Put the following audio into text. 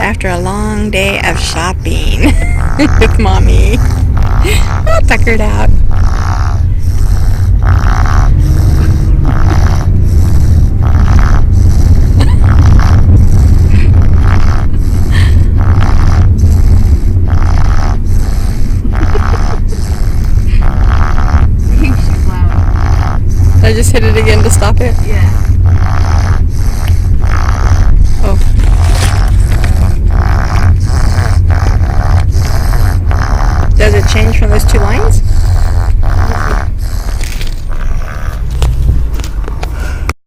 after a long day of shopping with Mommy. All tuckered out. I just hit it again to stop it? Yeah. Oh. Does it change from those two lines?